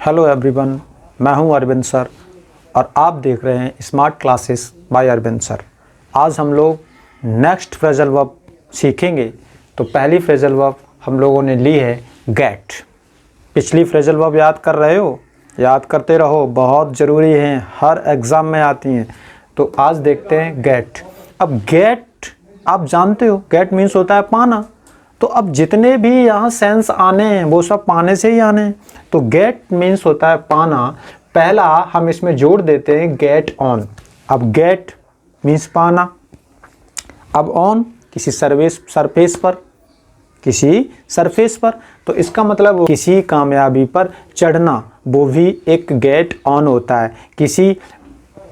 Hello everyone, मैं हूं Arvind sir और आप देख रहे हैं smart classes by Arvind sir. आज हम लोग नेक्स्ट फ्रेजल वर्ब सीखेंगे। तो पहली फ्रेजल वर्ब हम लोगों ने ली है गेट। पिछली फ्रेजल वर्ब याद कर रहे हो? याद करते रहो, बहुत ज़रूरी हैं, हर एग्ज़ाम में आती हैं। तो आज देखते हैं गेट। अब गेट आप जानते हो, गेट मीन्स होता है पाना। तो अब जितने भी यहाँ सेंस आने हैं वो सब पाने से ही आने हैं। तो गेट मीन्स होता है पाना। पहला हम इसमें जोड़ देते हैं गेट ऑन। अब गेट मीन्स पाना, अब ऑन किसी सरफेस पर, तो इसका मतलब किसी कामयाबी पर चढ़ना, वो भी एक गेट ऑन होता है। किसी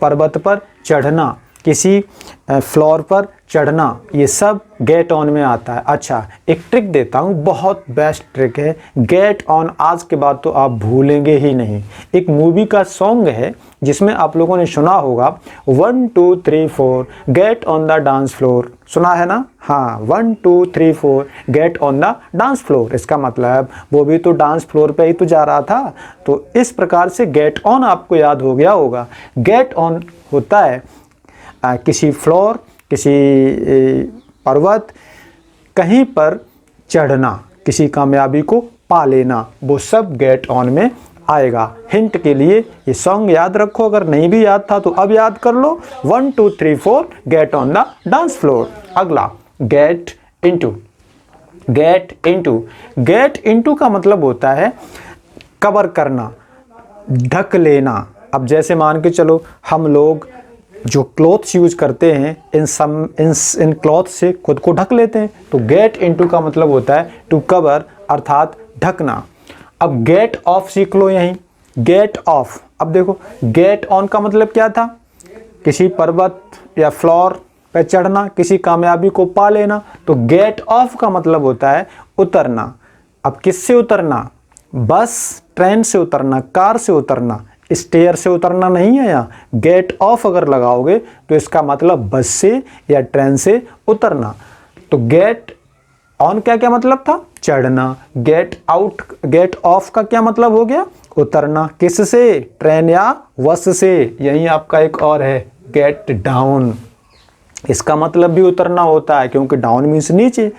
पर्वत पर चढ़ना, किसी फ्लोर पर चढ़ना, ये सब गेट ऑन में आता है। अच्छा, एक ट्रिक देता हूँ, बहुत बेस्ट ट्रिक है गेट ऑन। आज के बाद तो आप भूलेंगे ही नहीं। एक मूवी का सॉन्ग है जिसमें आप लोगों ने सुना होगा 1 2 3 4 get on the dance floor. सुना है ना? हाँ, 1 2 3 4 get on the dance floor. इसका मतलब वो भी तो डांस फ्लोर पे ही तो जा रहा था। तो इस प्रकार से गेट ऑन आपको याद हो गया होगा। गेट ऑन होता है किसी फ्लोर, किसी पर्वत, कहीं पर चढ़ना, किसी कामयाबी को पा लेना, वो सब गेट ऑन में आएगा। हिंट के लिए ये सॉन्ग याद रखो, अगर नहीं भी याद था तो अब याद कर लो। 1 2 3 4 get on the dance floor. अगला गेट इनटू। गेट इनटू का मतलब होता है कवर करना, ढक लेना। अब जैसे मान के चलो, हम लोग जो क्लॉथ्स यूज करते हैं, इन क्लॉथ से खुद को ढक लेते हैं। तो गेट इनटू का मतलब होता है टू कवर, अर्थात ढकना। अब गेट ऑफ सीख लो यहीं। गेट ऑफ, अब देखो गेट ऑन का मतलब क्या था? किसी पर्वत या फ्लोर पे चढ़ना, किसी कामयाबी को पा लेना। तो गेट ऑफ का मतलब होता है उतरना। अब किससे उतरना? बस, ट्रेन से उतरना, कार से उतरना, स्टेयर से उतरना नहीं है। यहाँ गेट ऑफ अगर लगाओगे तो इसका मतलब बस से या ट्रेन से उतरना। तो गेट ऑन क्या क्या मतलब था? चढ़ना। गेट ऑफ का क्या मतलब हो गया? उतरना। किससे? ट्रेन या बस से। यही आपका एक और है गेट डाउन। इसका मतलब भी उतरना होता है, क्योंकि डाउन मीन्स नीचे।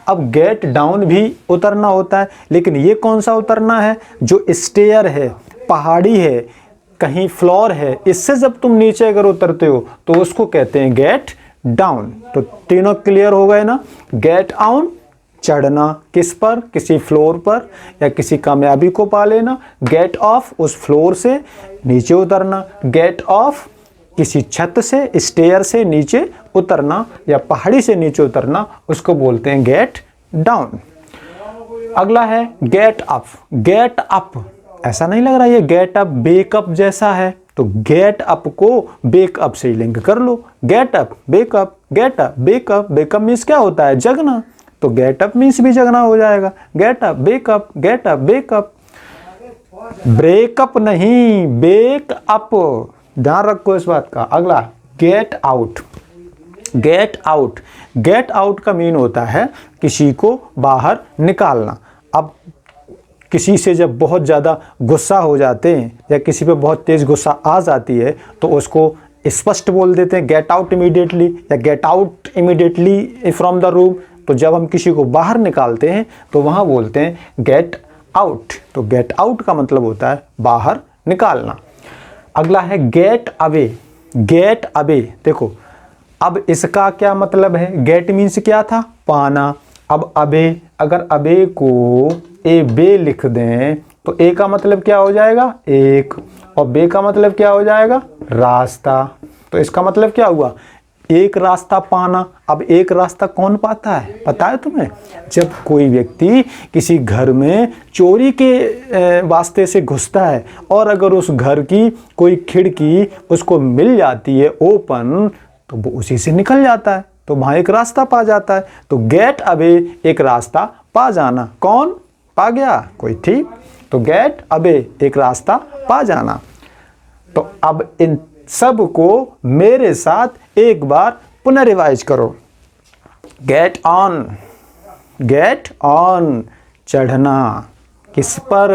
अब गेट डाउन भी उतरना होता है, लेकिन ये कौन सा उतरना है? जो स्टेयर है, पहाड़ी है, कहीं फ्लोर है, इससे जब तुम नीचे अगर उतरते हो तो उसको कहते हैं गेट डाउन। तो तीनों क्लियर हो गए ना? गेट ऑन चढ़ना, किस पर? किसी फ्लोर पर या किसी कामयाबी को पा लेना। गेट ऑफ उस फ्लोर से नीचे उतरना। गेट ऑफ किसी छत से, स्टेयर से नीचे उतरना या पहाड़ी से नीचे उतरना, उसको बोलते हैं गेट डाउन। अगला है गेट अप। गेट अप, ऐसा नहीं लग रहा ये गेट अप बेकअप जैसा है? तो गेट अप को बेकअप से ही लिंक कर लो। Get up backup, get up backup. Backup means क्या होता है? जगना। तो गेट अप मीन्स भी जगना हो जाएगा। Gate up backup, get up backup. Breakup नहीं, बेक अप, ध्यान रखो इस बात का। अगला गेट आउट। गेट आउट का मीन होता है किसी को बाहर निकालना। अब किसी से जब बहुत ज़्यादा गुस्सा हो जाते हैं या किसी पे बहुत तेज़ गुस्सा आ जाती है तो उसको स्पष्ट बोल देते हैं गेट आउट इमीडिएटली या get out immediately from the room. तो जब हम किसी को बाहर निकालते हैं तो वहाँ बोलते हैं गेट आउट। तो गेट आउट का मतलब होता है बाहर निकालना। अगला है गेट अवे। गेट अवे, देखो अब इसका क्या मतलब है? गेट मीन्स क्या था? पाना। अब अबे, अगर अबे को ए बे लिख दें तो ए का मतलब क्या हो जाएगा? एक, और बे का मतलब क्या हो जाएगा? रास्ता। तो इसका मतलब क्या हुआ? एक रास्ता पाना। अब एक रास्ता कौन पाता है पता है तुम्हें? जब कोई व्यक्ति किसी घर में चोरी के वास्ते से घुसता है और अगर उस घर की कोई खिड़की उसको मिल जाती है ओपन, तो वो उसी से निकल जाता है, तो वहाँ एक रास्ता पा जाता है। तो गेट अवे, एक रास्ता पा जाना। कौन पा गया? कोई, ठीक। तो गेट अवे, एक रास्ता पा जाना। तो अब इन सब को मेरे साथ एक बार पुनः रिवाइज करो। गेट ऑन, चढ़ना। किस पर?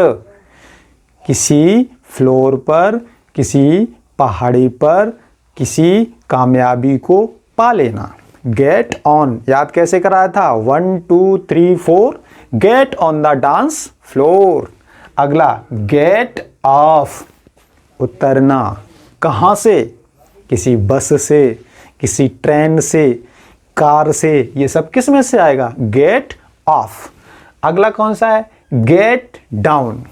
किसी फ्लोर पर, किसी पहाड़ी पर, किसी कामयाबी को पा लेना। गेट ऑन याद कैसे कराया था? 1 2 3 4 get on the dance floor. अगला गेट ऑफ, उतरना। कहाँ से? किसी बस से, किसी ट्रेन से, कार से, ये सब किस में से आएगा? Get off. अगला कौन सा है? Get down.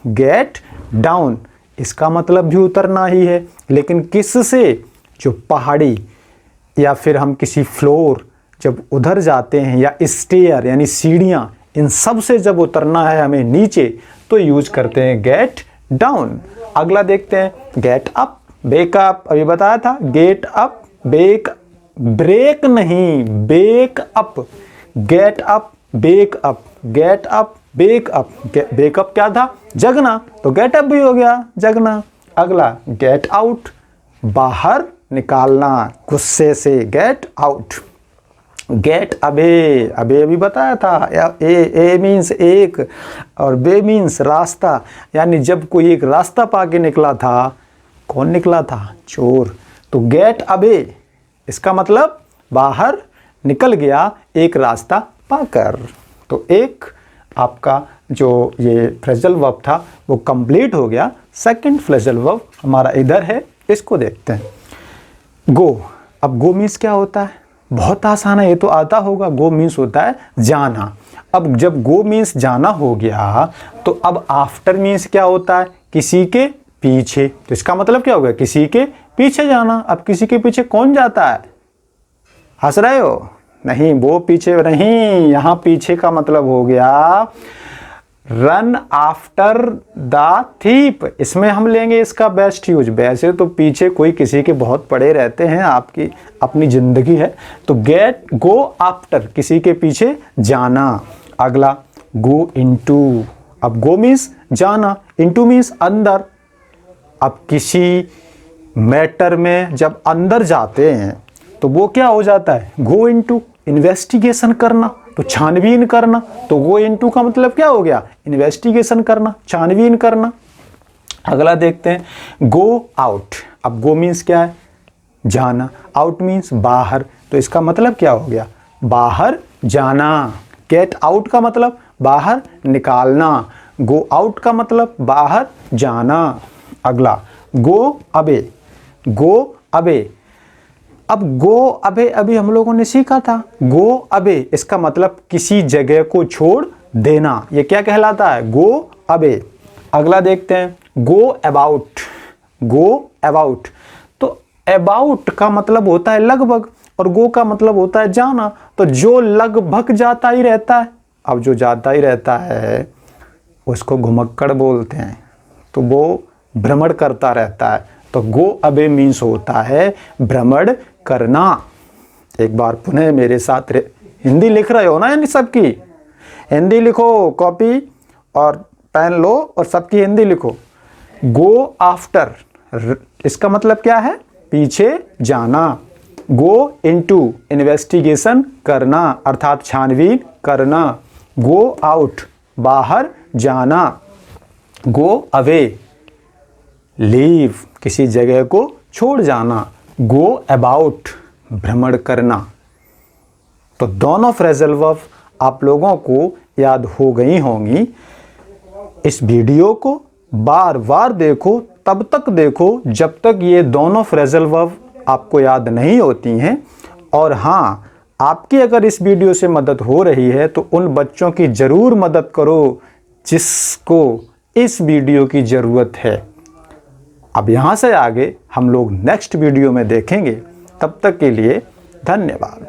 गेट डाउन इसका मतलब भी उतरना ही है, लेकिन किस से? जो पहाड़ी या फिर हम किसी फ्लोर जब उधर जाते हैं, या स्टेयर यानी सीढ़ियाँ, इन सब से जब उतरना है हमें नीचे तो यूज करते हैं गेट डाउन। अगला देखते हैं गेट अप, बेकअप। अभी बताया था गेट अप बेक, ब्रेक नहीं, back up. Get up back up, get up back up. Backup क्या था? जगना, तो गेट अप भी हो गया जगना। अगला गेट आउट, बाहर निकालना गुस्से से, गेट आउट। गेट अवे, अबे अभी बताया था, ए मीन्स एक और बे मीन्स रास्ता, यानी जब कोई एक रास्ता पाके निकला था, कौन निकला था? चोर। तो गेट अवे इसका मतलब बाहर निकल गया एक रास्ता पाकर। तो एक आपका जो ये फ्रेजल वर्ब था वो कंप्लीट हो गया। सेकंड फ्रेजल वर्ब हमारा इधर है, इसको देखते हैं। गो। अब गो मीन्स क्या होता है? बहुत आसान है, ये तो आता होगा। गो मीन्स होता है जाना। अब जब गो मीन्स जाना हो गया तो अब आफ्टर मीन्स क्या होता है? किसी के पीछे। तो इसका मतलब क्या होगा? किसी के पीछे जाना। अब किसी के पीछे कौन जाता है? हंस रहे हो? नहीं, वो पीछे नहीं, यहाँ पीछे का मतलब हो गया रन आफ्टर द थीप। इसमें हम लेंगे इसका बेस्ट यूज। वैसे तो पीछे कोई किसी के बहुत पड़े रहते हैं, आपकी अपनी जिंदगी है। तो गेट गो आफ्टर, किसी के पीछे जाना। अगला गो इनटू। अब गो मीन्स जाना, इनटू मीन्स अंदर। अब किसी मैटर में जब अंदर जाते हैं तो वो क्या हो जाता है? Go into. इन्वेस्टिगेशन करना, तो छानबीन करना। तो गो इनटू का मतलब क्या हो गया? इन्वेस्टिगेशन करना, छानबीन करना। अगला देखते हैं गो आउट। अब गो मीन्स क्या है? जाना, आउट मीन्स बाहर। तो इसका मतलब क्या हो गया? बाहर जाना। गेट आउट का मतलब बाहर निकालना, गो आउट का मतलब बाहर जाना। अगला गो अवे। Go away. अब गो अवे अभी हम लोगों ने सीखा था। गो अवे इसका मतलब किसी जगह को छोड़ देना, ये क्या कहलाता है? Go away. अगला देखते हैं गो अबाउट। गो अबाउट, तो अबाउट का मतलब होता है लगभग और गो का मतलब होता है जाना। तो जो लगभग जाता ही रहता है, अब जो जाता ही रहता है उसको घुमक्कड़ बोलते हैं, तो वो भ्रमण करता रहता है। तो गो अवे मीन्स होता है भ्रमण करना। एक बार पुनः मेरे साथ हिंदी लिख रहे हो ना, यानी सबकी हिंदी लिखो, कॉपी और पेन लो और सबकी हिंदी लिखो। गो आफ्टर, इसका मतलब क्या है? पीछे जाना। गो इनटू, इन्वेस्टिगेशन करना अर्थात छानबीन करना। गो आउट, बाहर जाना। गो अवे, लीव, किसी जगह को छोड़ जाना। गो अबाउट, भ्रमण करना। तो दोनों फ्रेजल वर्ब आप लोगों को याद हो गई होंगी। इस वीडियो को बार बार देखो, तब तक देखो जब तक ये दोनों फ्रेजल वर्ब आपको याद नहीं होती हैं। और हाँ, आपकी अगर इस वीडियो से मदद हो रही है तो उन बच्चों की ज़रूर मदद करो जिसको इस वीडियो की ज़रूरत है। अब यहाँ से आगे हम लोग नेक्स्ट वीडियो में देखेंगे। तब तक के लिए धन्यवाद।